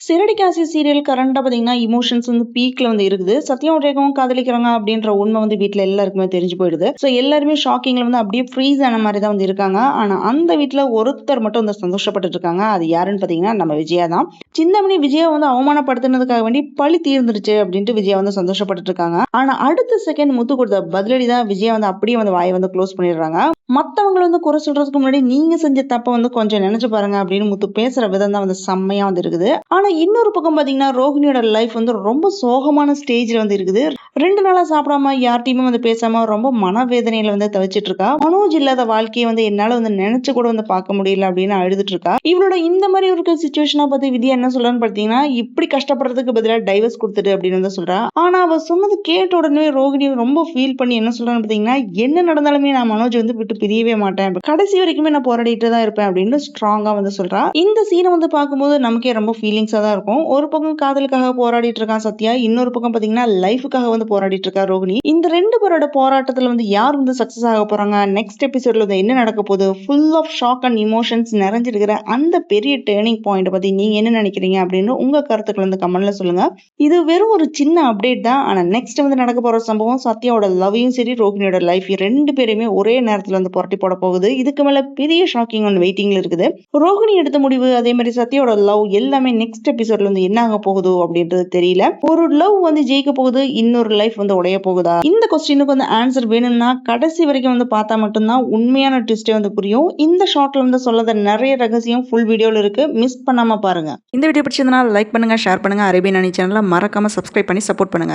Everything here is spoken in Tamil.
சிறடிக்காசி சீரியல் கரண்டா பார்த்தீங்கன்னா, எமோஷன்ஸ் வந்து பீக்ல வந்து இருக்குது. சத்யாவும் ரேகாவும் காதலிக்கிறாங்க அப்படின்ற உண்மை வந்து வீட்ல எல்லாருக்குமே தெரிஞ்சு போயிடுது. ஸோ எல்லாருமே ஷாக்கிங்ல வந்து அப்படியே ஃப்ரீஸ் ஆன மாரி தான் வந்து இருக்காங்க. ஆனா அந்த வீட்ல ஒருத்தர் மட்டும் வந்து சந்தோஷப்பட்டுட்டு இருக்காங்க. அது யாருன்னு பார்த்தீங்கன்னா, நம்ம விஜயா தான். சிந்தாமணி விஜயா வந்து அவமானப்படுத்தினதுக்காக வேண்டி பழி தீர்ந்துருச்சு அப்படின்ட்டு விஜயா வந்து சந்தோஷப்பட்டுட்டு இருக்காங்க. ஆனா அடுத்த செகண்ட் முத்து கொடுத்த பதிலடி தான் விஜயா வந்து அப்படியே வந்து வாயை வந்து க்ளோஸ் பண்ணிடுறாங்க. மத்தவங்கள வந்து குறை சொல்றதுக்கு முன்னாடி நீங்க செஞ்ச தப்ப வந்து கொஞ்சம் நினைச்சு பாருங்க அப்படின்னு முத்து பேசுற விதம் தான் வந்து செம்மையா வந்து இருக்குது. ஆனா இன்னொரு பக்கம் பாத்தீங்கன்னா ரோஹிணியோட லைஃப் வந்து ரொம்ப சோகமான ஸ்டேஜ்ல வந்து இருக்குது. 2 நாளா சாப்பிடாம யார்கிட்டயுமே வந்து பேசாம ரொம்ப மனவேதனையில வந்து தவிச்சிட்டு இருக்கா. மனோஜ் இல்லாத வாழ்க்கையை வந்து என்னால வந்து நினைச்சு கூட வந்து பார்க்க முடியல அப்படின்னு அழுதுட்டு இருக்கா. இவளோட இந்த மாதிரி ஒரு சுச்சுவேஷனா பார்த்து வித்யா என்ன சொல்றான்னு பாத்தீங்கன்னா, இப்படி கஷ்டப்படுறதுக்கு பதிலா டைவர்ஸ் கொடுத்துட்டு அப்படின்னு வந்து சொல்றா. ஆனா அவ சொன்னது கேட்ட உடனே ரோஹிணி ரொம்ப ஃபீல் பண்ணி என்ன சொல்றான்னு பாத்தீங்கன்னா, என்ன நடந்தாலுமே நான் மனோஜ் வந்து விட்டு பிரியவே மாட்டேன், கடைசி வரைக்குமே நான் போராடிட்டு தான் இருப்பேன் அப்படின்னு ஸ்ட்ராங்கா வந்து சொல்றா. இந்த சீனை வந்து பார்க்கும்போது நமக்கே ரொம்ப ஃபீலிங்ஸா தான் இருக்கும். ஒரு பக்கம் காதலுக்காக போராடிட்டு இருக்கான் சத்யா, இன்னொரு பக்கம் பாத்தீங்கன்னா லைஃபுக்காக வந்து போராடிட்டு இருக்கா ரோஹிணி. இந்த 2 பேரோட போராட்டத்துல வந்து யார் வந்து சக்சஸ் ஆக போறாங்க, நெக்ஸ்ட் எபிசோட்ல வந்து என்ன நடக்க போகுது, full of shock and emotions நிறைஞ்சிருக்கிற அந்த பெரிய டேர்னிங் பாயிண்ட் பத்தி நீங்க என்ன நினைக்கிறீங்க அப்படின்னு உங்க கருத்துக்கள் வந்து கமெண்ட்ல சொல்லுங்க. இது வெறும் ஒரு சின்ன அப்டேட் தான். ஆனா நெக்ஸ்ட் வந்து நடக்க போற சம்பவம் சத்யாவோட லவ்வையும் சரி ரோஹிணியோட லைஃப் 2 பேருமே ஒரே நேரத்துல வந்து புரட்டி போட போகுது. இதுக்கு மேல பெரிய ஷாக்கிங் ஒன்று வெயிட்டிங்ல இருக்குது. ரோஹிணி எடுத்த முடிவு அதே மாதிரி சத்யாவோட லவ் எல்லாமே நெக்ஸ்ட் எபிசோட்ல வந்து என்ன ஆக போகுதோ அப்படின்றது தெரியல. ஒரு லவ் வந்து ஜெயிக்க போகுது, இன்னொரு லைஃப் வந்து உடைய போகுதா? இந்த கொஸ்டினுக்கு வந்து ஆன்சர் வேணும்னா கடைசி வரைக்கும் வந்து பார்த்தா மட்டும்தான் உண்மையான ட்விஸ்டே வந்து புரியும். இந்த ஷார்ட்ல வந்து சொல்லாத நிறைய ரகசியம் ஃபுல் வீடியோல இருக்கு, மிஸ் பண்ணாம பாருங்க. இந்த வீடியோ பிடிச்சிருந்தா லைக் பண்ணுங்க, ஷேர் பண்ணுங்க. அரேபியன் அணி சேனலை மறக்காம சப்ஸ்கிரைப் பண்ணி சப்போர்ட் பண்ணுங்க.